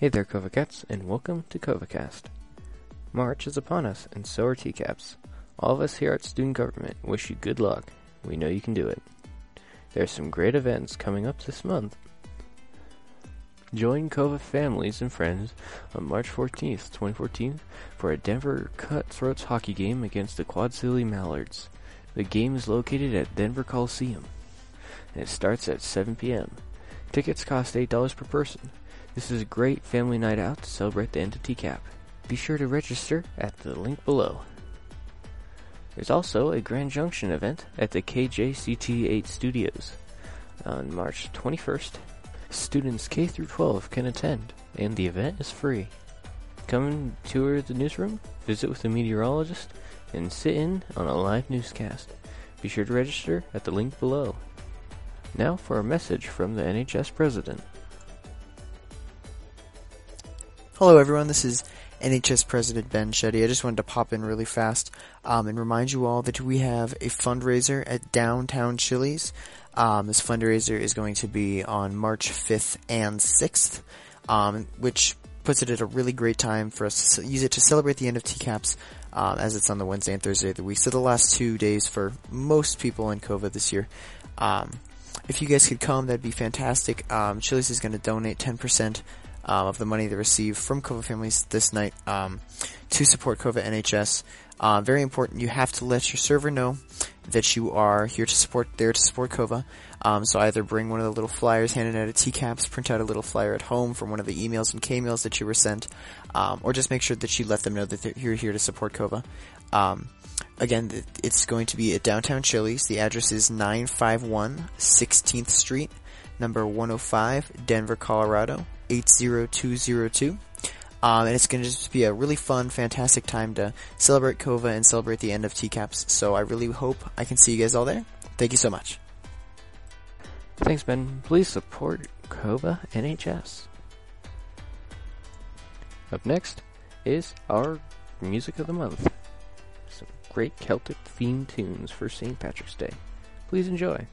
Hey there, CovaCats, and welcome to CovaCast. March is upon us, and so are TCAPs. All of us here at Student Government wish you good luck. We know you can do it. There are some great events coming up this month. Join Cova families and friends on March 14th, 2014 for a Denver Cutthroats hockey game against the Quad City Mallards. The game is located at Denver Coliseum, and it starts at 7 p.m. Tickets cost $8 per person. This is a great family night out to celebrate the end of TCAP. Be sure to register at the link below. There's also a Grand Junction event at the KJCT8 Studios on March 21st. Students K through 12 can attend, and the event is free. Come and tour the newsroom, visit with a meteorologist, and sit in on a live newscast. Be sure to register at the link below. Now for a message from the NHS President. Hello everyone, this is NHS President Ben Shetty. I just wanted to pop in really fast and remind you all that we have a fundraiser at Downtown Chili's. This fundraiser is going to be on March 5th and 6th, which puts it at a really great time for us to use it to celebrate the end of TCAPS, as it's on the Wednesday and Thursday of the week. So the last 2 days for most people in COVID this year. If you guys could come, that'd be fantastic. Chili's is going to donate 10% of the money they receive from COVA families this night to support COVA NHS. Very important, you have to let your server know that you are there to support COVA. So either bring one of the little flyers handed out at TCAPS, print out a little flyer at home from one of the emails and K-mails that you were sent, or just make sure that you let them know that you're here to support COVA. Again, it's going to be at Downtown Chili's. The address is 951 16th Street, number 105, Denver, Colorado, 80202. And it's going to just be a really fun, fantastic time to celebrate COVA and celebrate the end of TCAPS. So I really hope I can see you guys all there. Thank you so much. Thanks, Ben. Please support COVA NHS. Up next is our Music of the Month. Some great Celtic themed tunes for St. Patrick's Day. Please enjoy.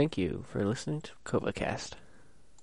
Thank you for listening to KovaCast.